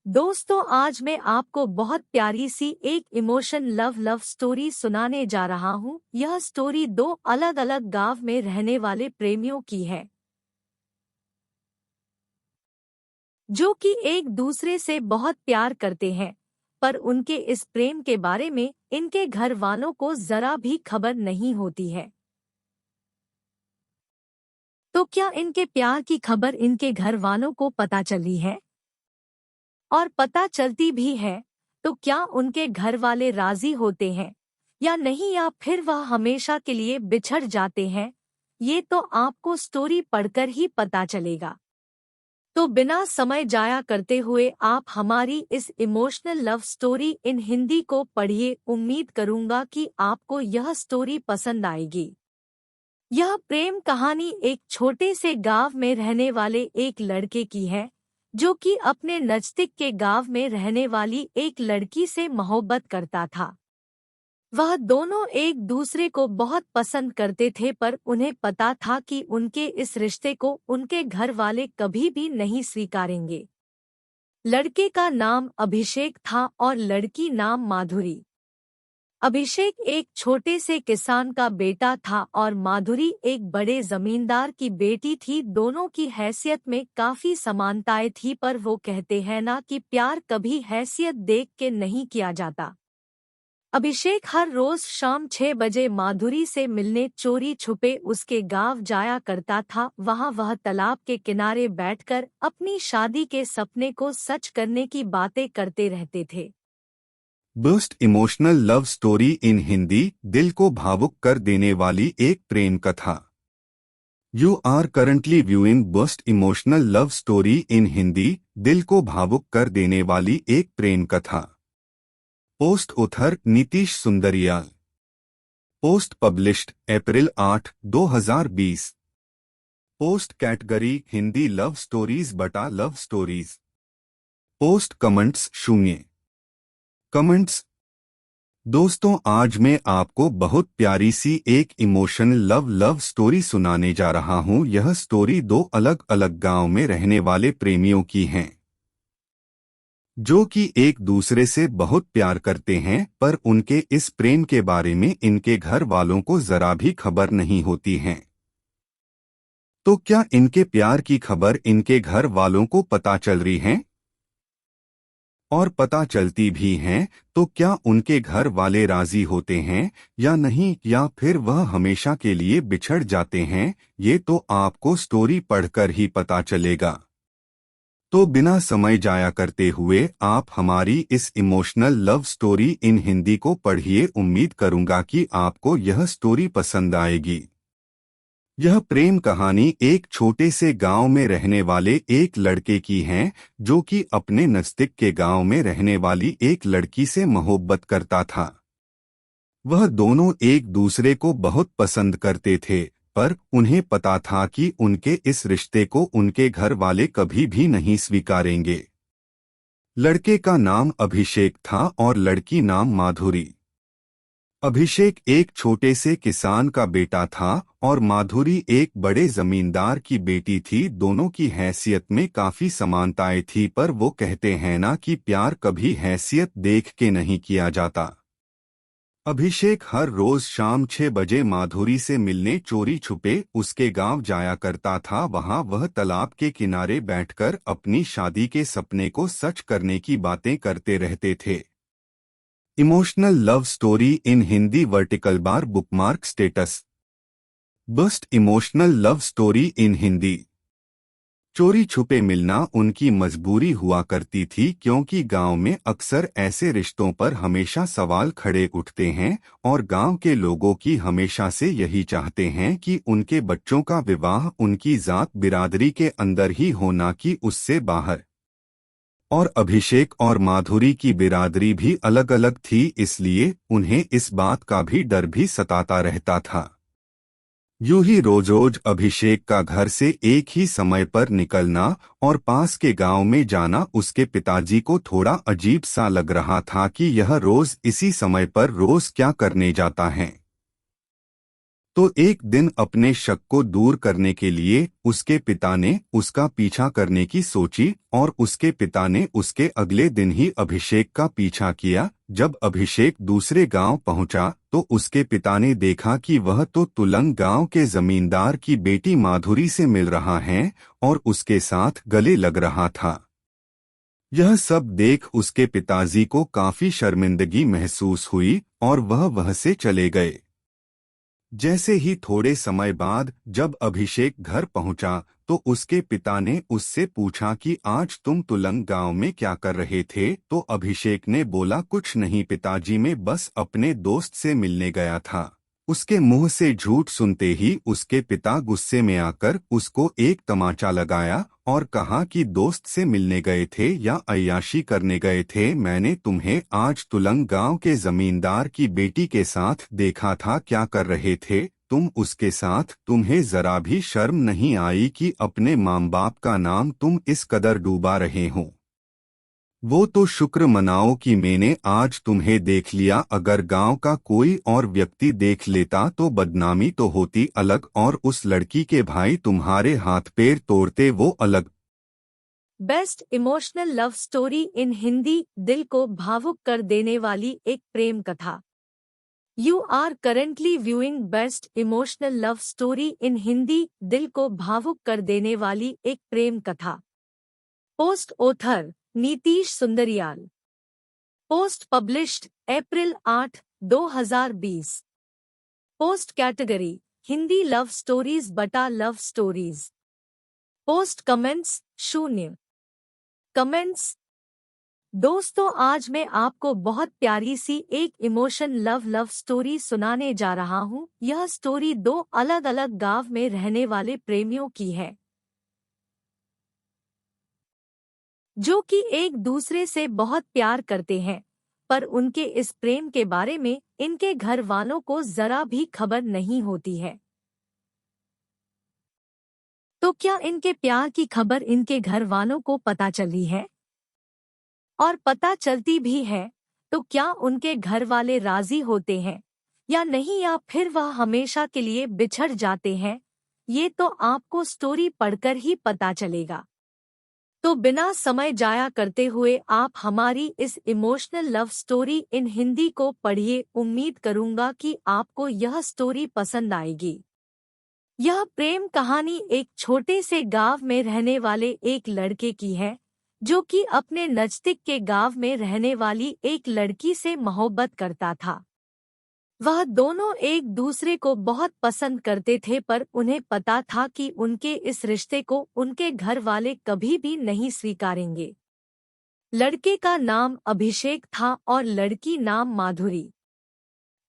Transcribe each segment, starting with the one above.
दोस्तों, आज मैं आपको बहुत प्यारी सी एक इमोशन लव स्टोरी सुनाने जा रहा हूँ। यह स्टोरी दो अलग अलग गांव में रहने वाले प्रेमियों की है, जो कि एक दूसरे से बहुत प्यार करते हैं। पर उनके इस प्रेम के बारे में इनके घर वालों को जरा भी खबर नहीं होती है। तो क्या इनके प्यार की खबर इनके घर वालों को पता चली है? और पता चलती भी है तो क्या उनके घर वाले राजी होते हैं या नहीं, या फिर वह हमेशा के लिए बिछड़ जाते हैं? ये तो आपको स्टोरी पढ़कर ही पता चलेगा। तो बिना समय जाया करते हुए आप हमारी इस emotional love story in Hindi को पढ़िए। उम्मीद करूंगा कि आपको यह स्टोरी पसंद आएगी। यह प्रेम कहानी एक छोटे से गांव में रहने वाले एक लड़के की है, जो कि अपने नजदीक के गांव में रहने वाली एक लड़की से मोहब्बत करता था। वह दोनों एक दूसरे को बहुत पसंद करते थे, पर उन्हें पता था कि उनके इस रिश्ते को उनके घर वाले कभी भी नहीं स्वीकारेंगे। लड़के का नाम अभिषेक था और लड़की नाम माधुरी। अभिषेक एक छोटे से किसान का बेटा था और माधुरी एक बड़े जमींदार की बेटी थी। दोनों की हैसियत में काफी समानताएं थी, पर वो कहते हैं ना कि प्यार कभी हैसियत देख के नहीं किया जाता। अभिषेक हर रोज शाम 6 बजे माधुरी से मिलने चोरी छुपे उसके गांव जाया करता था। वहां वह तालाब के किनारे बैठकर अपनी शादी के सपने को सच करने की बातें करते रहते थे। Burst emotional love story in Hindi, दिल को भावुक कर देने वाली एक प्रेम कथा। You are currently viewing burst emotional love story in Hindi, दिल को भावुक कर देने वाली एक प्रेम कथा। Post author Nitish Sundriyal. Post published April 8, 2020। Post category Hindi love stories बटा love stories. Post comments 0 comments. दोस्तों, आज मैं आपको बहुत प्यारी सी एक इमोशनल लव स्टोरी सुनाने जा रहा हूं। यह स्टोरी दो अलग अलग गांव में रहने वाले प्रेमियों की है, जो कि एक दूसरे से बहुत प्यार करते हैं, पर उनके इस प्रेम के बारे में इनके घर वालों को जरा भी खबर नहीं होती है। तो क्या इनके प्यार की खबर इनके घर वालों को पता चल रही है? और पता चलती भी हैं तो क्या उनके घर वाले राजी होते हैं या नहीं, या फिर वह हमेशा के लिए बिछड़ जाते हैं? ये तो आपको स्टोरी पढ़कर ही पता चलेगा। तो बिना समय जाया करते हुए आप हमारी इस emotional love story in Hindi को पढ़िए। उम्मीद करूंगा कि आपको यह स्टोरी पसंद आएगी। यह प्रेम कहानी एक छोटे से गांव में रहने वाले एक लड़के की है, जो कि अपने नजदीक के गांव में रहने वाली एक लड़की से मोहब्बत करता था। वह दोनों एक दूसरे को बहुत पसंद करते थे, पर उन्हें पता था कि उनके इस रिश्ते को उनके घर वाले कभी भी नहीं स्वीकारेंगे। लड़के का नाम अभिषेक था और लड़की नाम माधुरी। अभिषेक एक छोटे से किसान का बेटा था और माधुरी एक बड़े जमींदार की बेटी थी। दोनों की हैसियत में काफी समानताएं थी, पर वो कहते हैं ना कि प्यार कभी हैसियत देख के नहीं किया जाता। अभिषेक हर रोज शाम 6 बजे माधुरी से मिलने चोरी छुपे उसके गांव जाया करता था। वहां वह तालाब के किनारे बैठकर अपनी शादी के सपने को सच करने की बातें करते रहते थे। Emotional love story in Hindi vertical bar bookmark status. Best emotional love story in Hindi. चोरी छुपे मिलना उनकी मजबूरी हुआ करती थी, क्योंकि गांव में अक्सर ऐसे रिश्तों पर हमेशा सवाल खड़े उठते हैं और गांव के लोगों की हमेशा से यही चाहते हैं कि उनके बच्चों का विवाह उनकी जात बिरादरी के अंदर ही हो, ना कि उससे बाहर। और अभिषेक और माधुरी की बिरादरी भी अलग अलग थी, इसलिए उन्हें इस बात का भी डर भी सताता रहता था। यूं ही रोज रोज अभिषेक का घर से एक ही समय पर निकलना और पास के गांव में जाना उसके पिताजी को थोड़ा अजीब सा लग रहा था कि यह रोज इसी समय पर रोज क्या करने जाता है। तो एक दिन अपने शक को दूर करने के लिए उसके पिता ने उसका पीछा करने की सोची और उसके पिता ने उसके अगले दिन ही अभिषेक का पीछा किया। जब अभिषेक दूसरे गांव पहुंचा तो उसके पिता ने देखा कि वह तो तुलंग गांव के जमींदार की बेटी माधुरी से मिल रहा है और उसके साथ गले लग रहा था। यह सब देख उसके पिताजी को काफी शर्मिंदगी महसूस हुई और वह वह से चले गए। जैसे ही थोड़े समय बाद जब अभिषेक घर पहुंचा तो उसके पिता ने उससे पूछा कि आज तुम तुलंग गांव में क्या कर रहे थे। तो अभिषेक ने बोला, कुछ नहीं पिताजी, मैं बस अपने दोस्त से मिलने गया था। उसके मुंह से झूठ सुनते ही उसके पिता गुस्से में आकर उसको एक तमाचा लगाया और कहा कि दोस्त से मिलने गए थे या अय्याशी करने गए थे। मैंने तुम्हें आज तुलंग गांव के जमींदार की बेटी के साथ देखा था, क्या कर रहे थे तुम उसके साथ? तुम्हें जरा भी शर्म नहीं आई कि अपने माँ बाप का नाम तुम इस कदर डूबा रहे हो? वो तो शुक्र मनाओ कि मैंने आज तुम्हें देख लिया। अगर गांव का कोई और व्यक्ति देख लेता तो बदनामी तो होती अलग, और उस लड़की के भाई तुम्हारे हाथ पैर तोड़ते वो अलग। Best emotional love story in Hindi, दिल को भावुक कर देने वाली एक प्रेम कथा। You are currently viewing best emotional love story in Hindi, दिल को भावुक कर देने वाली एक प्रेम कथा। Post author Nitish Sundriyal. Post published April 8, 2020। Post category Hindi love stories बटा love stories. Post comments 0 comments. दोस्तों, आज मैं आपको बहुत प्यारी सी एक इमोशन लव स्टोरी सुनाने जा रहा हूँ। यह स्टोरी दो अलग अलग गांव में रहने वाले प्रेमियों की है, जो कि एक दूसरे से बहुत प्यार करते हैं, पर उनके इस प्रेम के बारे में इनके घर वालों को जरा भी खबर नहीं होती है। तो क्या इनके प्यार की खबर इनके घर वालों को पता चली है? और पता चलती भी है तो क्या उनके घर वाले राजी होते हैं या नहीं, या फिर वह हमेशा के लिए बिछड़ जाते हैं? ये तो आपको स्टोरी पढ़कर ही पता चलेगा। तो बिना समय जाया करते हुए आप हमारी इस emotional love story in Hindi को पढ़िए। उम्मीद करूंगा कि आपको यह स्टोरी पसंद आएगी। यह प्रेम कहानी एक छोटे से गांव में रहने वाले एक लड़के की है, जो कि अपने नजदीक के गांव में रहने वाली एक लड़की से मोहब्बत करता था। वह दोनों एक दूसरे को बहुत पसंद करते थे, पर उन्हें पता था कि उनके इस रिश्ते को उनके घर वाले कभी भी नहीं स्वीकारेंगे। लड़के का नाम अभिषेक था और लड़की नाम माधुरी।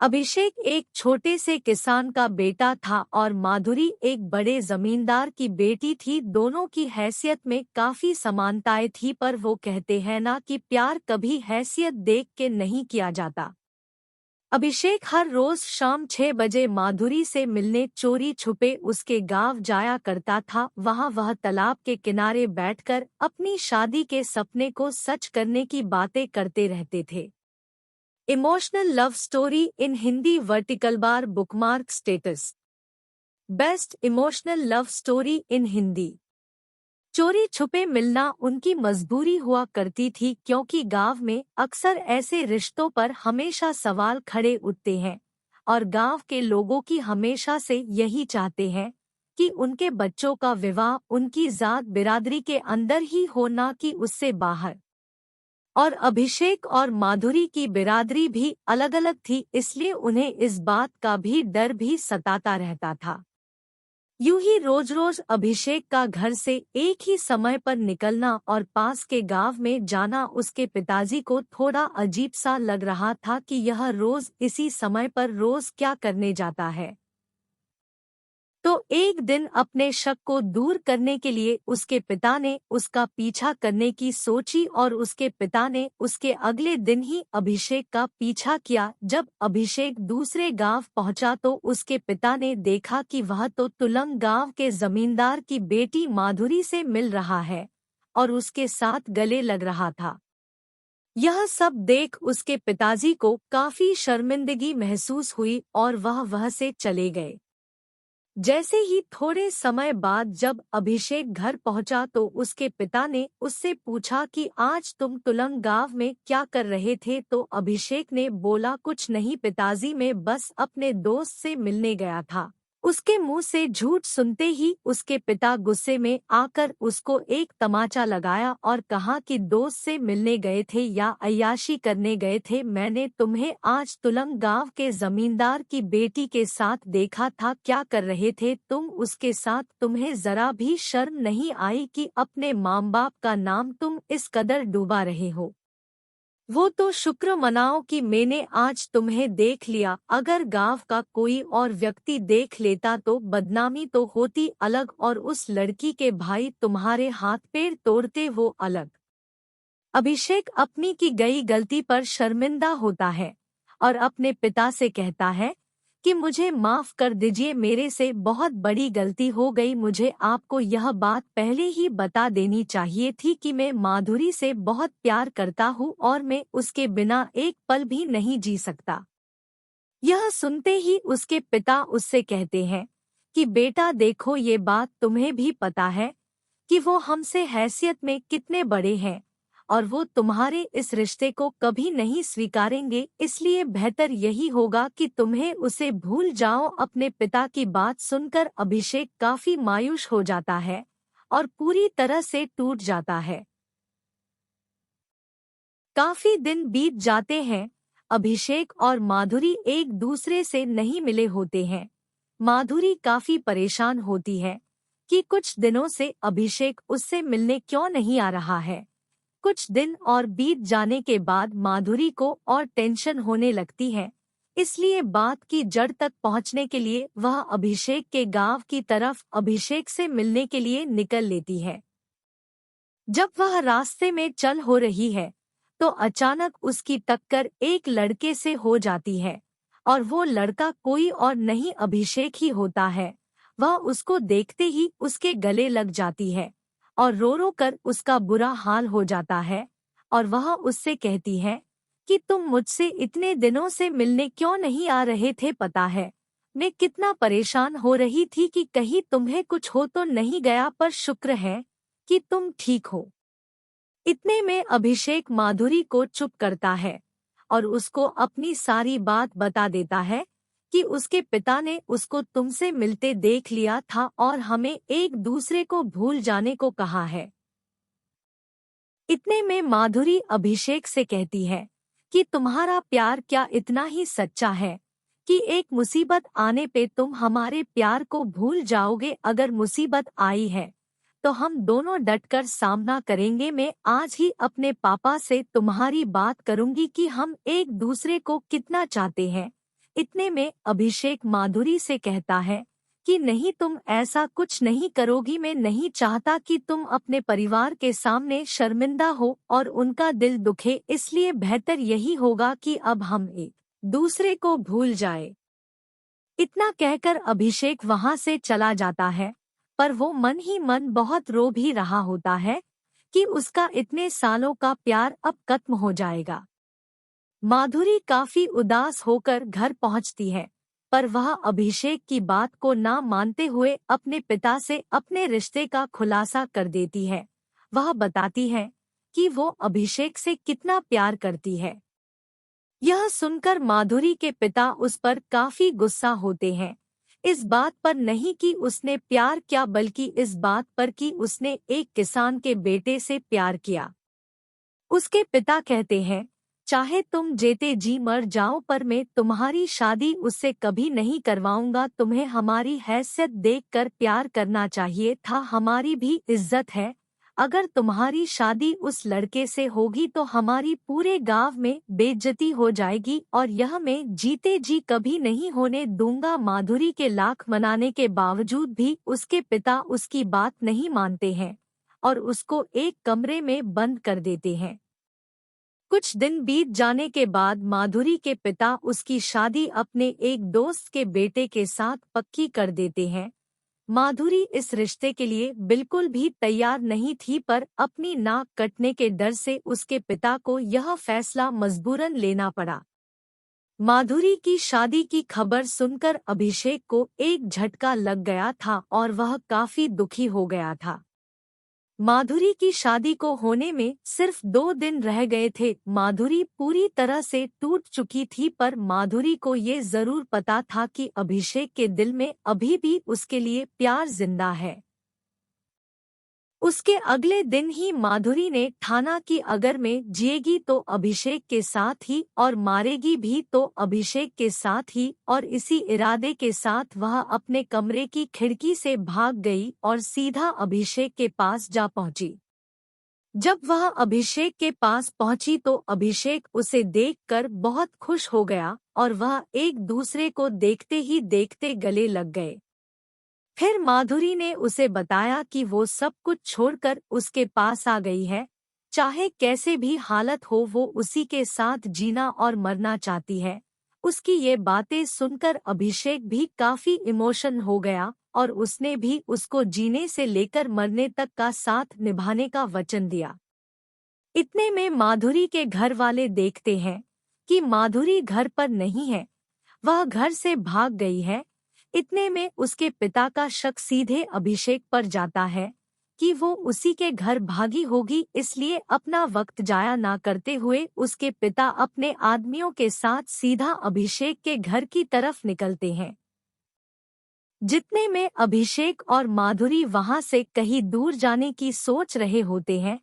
अभिषेक एक छोटे से किसान का बेटा था और माधुरी एक बड़े जमींदार की बेटी थी। दोनों की हैसियत में काफी समानताएं थी, पर वो कहते हैं ना कि प्यार कभी हैसियत देख के नहीं किया जाता। अभिषेक हर रोज शाम 6 बजे माधुरी से मिलने चोरी छुपे उसके गांव जाया करता था। वहां वह तालाब के किनारे बैठकर अपनी शादी के सपने को सच करने की बातें करते रहते थे। Emotional love story in Hindi vertical bar bookmark status. Best emotional love story in Hindi. चोरी छुपे मिलना उनकी मजबूरी हुआ करती थी, क्योंकि गांव में अक्सर ऐसे रिश्तों पर हमेशा सवाल खड़े उठते हैं और गांव के लोगों की हमेशा से यही चाहते हैं कि उनके बच्चों का विवाह उनकी जात बिरादरी के अंदर ही हो, ना कि उससे बाहर। और अभिषेक और माधुरी की बिरादरी भी अलग अलग थी, इसलिए उन्हें इस बात का भी डर भी सताता रहता था। यूं ही रोज रोज अभिषेक का घर से एक ही समय पर निकलना और पास के गांव में जाना उसके पिताजी को थोड़ा अजीब सा लग रहा था कि यह रोज इसी समय पर रोज क्या करने जाता है। तो एक दिन अपने शक को दूर करने के लिए उसके पिता ने उसका पीछा करने की सोची और उसके पिता ने उसके अगले दिन ही अभिषेक का पीछा किया। जब अभिषेक दूसरे गांव पहुंचा तो उसके पिता ने देखा कि वह तो तुलंग गांव के जमींदार की बेटी माधुरी से मिल रहा है और उसके साथ गले लग रहा था। यह सब देख उसके पिताजी को काफी शर्मिंदगी महसूस हुई और वह से चले गए। जैसे ही थोड़े समय बाद जब अभिषेक घर पहुंचा तो उसके पिता ने उससे पूछा कि आज तुम तुलंग गांव में क्या कर रहे थे। तो अभिषेक ने बोला, कुछ नहीं पिताजी, मैं बस अपने दोस्त से मिलने गया था। उसके मुंह से झूठ सुनते ही उसके पिता गुस्से में आकर उसको एक तमाचा लगाया और कहा कि दोस्त से मिलने गए थे या अय्याशी करने गए थे। मैंने तुम्हें आज तुलंग गांव के जमींदार की बेटी के साथ देखा था। क्या कर रहे थे तुम उसके साथ? तुम्हें जरा भी शर्म नहीं आई कि अपने माँ बाप का नाम तुम इस कदर डूबा रहे हो? वो तो शुक्र मनाओ कि मैंने आज तुम्हें देख लिया। अगर गांव का कोई और व्यक्ति देख लेता तो बदनामी तो होती अलग, और उस लड़की के भाई तुम्हारे हाथ पैर तोड़ते वो अलग। अभिषेक अपनी की गई गलती पर शर्मिंदा होता है और अपने पिता से कहता है कि मुझे माफ कर दीजिए, मेरे से बहुत बड़ी गलती हो गई। मुझे आपको यह बात पहले ही बता देनी चाहिए थी कि मैं माधुरी से बहुत प्यार करता हूँ और मैं उसके बिना एक पल भी नहीं जी सकता। यह सुनते ही उसके पिता उससे कहते हैं कि बेटा देखो, ये बात तुम्हें भी पता है कि वो हमसे हैसियत में कितने बड़े हैं और वो तुम्हारे इस रिश्ते को कभी नहीं स्वीकारेंगे, इसलिए बेहतर यही होगा कि तुम्हें उसे भूल जाओ। अपने पिता की बात सुनकर अभिषेक काफी मायूस हो जाता है और पूरी तरह से टूट जाता है। काफी दिन बीत जाते हैं। अभिषेक और माधुरी एक दूसरे से नहीं मिले होते हैं। माधुरी काफी परेशान होती है कि कुछ दिनों से अभिषेक उससे मिलने क्यों नहीं आ रहा है। कुछ दिन और बीत जाने के बाद माधुरी को और टेंशन होने लगती है, इसलिए बात की जड़ तक पहुंचने के लिए वह अभिषेक के गांव की तरफ अभिषेक से मिलने के लिए निकल लेती है। जब वह रास्ते में चल हो रही है तो अचानक उसकी टक्कर एक लड़के से हो जाती है और वो लड़का कोई और नहीं अभिषेक ही होता है। वह उसको देखते ही उसके गले लग जाती है और रो रो कर उसका बुरा हाल हो जाता है और वह उससे कहती है कि तुम मुझसे इतने दिनों से मिलने क्यों नहीं आ रहे थे? पता है मैं कितना परेशान हो रही थी कि कहीं तुम्हें कुछ हो तो नहीं गया, पर शुक्र है कि तुम ठीक हो। इतने में अभिषेक माधुरी को चुप करता है और उसको अपनी सारी बात बता देता है कि उसके पिता ने उसको तुमसे मिलते देख लिया था और हमें एक दूसरे को भूल जाने को कहा है। इतने में माधुरी अभिषेक से कहती है कि तुम्हारा प्यार क्या इतना ही सच्चा है कि एक मुसीबत आने पे तुम हमारे प्यार को भूल जाओगे? अगर मुसीबत आई है तो हम दोनों डटकर सामना करेंगे। मैं आज ही अपने पापा से तुम्हारी बात करूंगी कि हम एक दूसरे को कितना चाहते हैं। इतने में अभिषेक माधुरी से कहता है कि नहीं, तुम ऐसा कुछ नहीं करोगी। मैं नहीं चाहता कि तुम अपने परिवार के सामने शर्मिंदा हो और उनका दिल दुखे, इसलिए बेहतर यही होगा कि अब हम एक दूसरे को भूल जाए। इतना कहकर अभिषेक वहां से चला जाता है, पर वो मन ही मन बहुत रो भी रहा होता है कि उसका इतने सालों का प्यार अब खत्म हो जाएगा। माधुरी काफी उदास होकर घर पहुंचती है, पर वह अभिषेक की बात को ना मानते हुए अपने पिता से अपने रिश्ते का खुलासा कर देती है। वह बताती है कि वो अभिषेक से कितना प्यार करती है। यह सुनकर माधुरी के पिता उस पर काफी गुस्सा होते हैं। इस बात पर नहीं कि उसने प्यार किया, बल्कि इस बात पर कि उसने एक किसान के बेटे से प्यार किया। उसके पिता कहते हैं, चाहे तुम जेते जी मर जाओ पर मैं तुम्हारी शादी उससे कभी नहीं करवाऊंगा। तुम्हें हमारी हैसियत देखकर प्यार करना चाहिए था, हमारी भी इज्जत है। अगर तुम्हारी शादी उस लड़के से होगी तो हमारी पूरे गांव में बेइज्जती हो जाएगी और यह मैं जीते जी कभी नहीं होने दूंगा। माधुरी के लाख मनाने के बावजूद भी उसके पिता उसकी बात नहीं मानते हैं और उसको एक कमरे में बंद कर देते हैं। कुछ दिन बीत जाने के बाद माधुरी के पिता उसकी शादी अपने एक दोस्त के बेटे के साथ पक्की कर देते हैं। माधुरी इस रिश्ते के लिए बिल्कुल भी तैयार नहीं थी, पर अपनी नाक कटने के डर से उसके पिता को यह फैसला मजबूरन लेना पड़ा। माधुरी की शादी की खबर सुनकर अभिषेक को एक झटका लग गया था और वह काफी दुखी हो गया था। माधुरी की शादी को होने में सिर्फ 2 दिन रह गए थे। माधुरी पूरी तरह से टूट चुकी थी, पर माधुरी को ये जरूर पता था कि अभिषेक के दिल में अभी भी उसके लिए प्यार जिंदा है। उसके अगले दिन ही माधुरी ने ठाना कि अगर मैं जिएगी तो अभिषेक के साथ ही और मारेगी भी तो अभिषेक के साथ ही, और इसी इरादे के साथ वह अपने कमरे की खिड़की से भाग गई और सीधा अभिषेक के पास जा पहुंची। जब वह अभिषेक के पास पहुंची तो अभिषेक उसे देखकर बहुत खुश हो गया और वह एक दूसरे को देखते ही देखते गले लग गए। फिर माधुरी ने उसे बताया कि वो सब कुछ छोड़कर उसके पास आ गई है, चाहे कैसे भी हालत हो वो उसी के साथ जीना और मरना चाहती है। उसकी ये बातें सुनकर अभिषेक भी काफी इमोशन हो गया और उसने भी उसको जीने से लेकर मरने तक का साथ निभाने का वचन दिया। इतने में माधुरी के घर वाले देखते हैं कि माधुरी घर पर नहीं है, वह घर से भाग गई है। इतने में उसके पिता का शक सीधे अभिषेक पर जाता है कि वो उसी के घर भागी होगी, इसलिए अपना वक्त जाया ना करते हुए उसके पिता अपने आदमियों के साथ सीधा अभिषेक के घर की तरफ निकलते हैं। जितने में अभिषेक और माधुरी वहां से कहीं दूर जाने की सोच रहे होते हैं,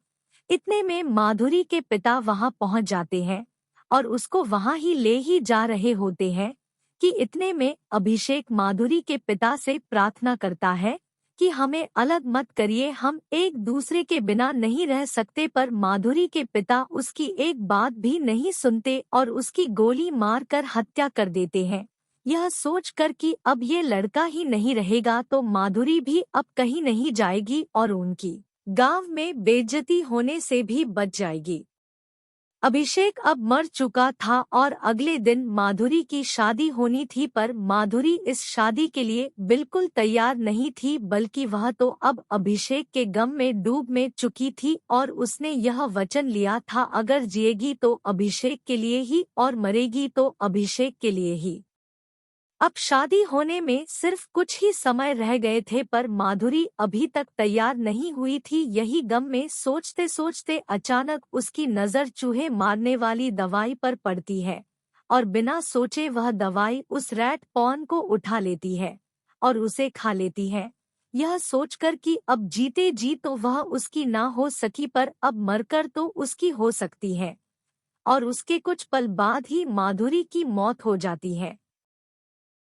इतने में माधुरी के पिता वहां पहुंच जाते हैं और उसको वहां ही ले ही जा रहे होते हैं कि इतने में अभिषेक माधुरी के पिता से प्रार्थना करता है कि हमें अलग मत करिए, हम एक दूसरे के बिना नहीं रह सकते। पर माधुरी के पिता उसकी एक बात भी नहीं सुनते और उसकी गोली मारकर हत्या कर देते हैं। यह सोचकर कि अब ये लड़का ही नहीं रहेगा तो माधुरी भी अब कहीं नहीं जाएगी और उनकी गांव में बेइज्जती होने से भी बच जाएगी। अभिषेक अब मर चुका था और अगले दिन माधुरी की शादी होनी थी, पर माधुरी इस शादी के लिए बिल्कुल तैयार नहीं थी, बल्कि वह तो अब अभिषेक के गम में डूब में चुकी थी और उसने यह वचन लिया था अगर जिएगी तो अभिषेक के लिए ही और मरेगी तो अभिषेक के लिए ही। अब शादी होने में सिर्फ कुछ ही समय रह गए थे, पर माधुरी अभी तक तैयार नहीं हुई थी। यही गम में सोचते सोचते अचानक उसकी नज़र चूहे मारने वाली दवाई पर पड़ती है और बिना सोचे वह दवाई उस रैट पॉन को उठा लेती है और उसे खा लेती है, यह सोचकर कि अब जीते जी तो वह उसकी ना हो सकी, पर अब मरकर तो उसकी हो सकती है। और उसके कुछ पल बाद ही माधुरी की मौत हो जाती है।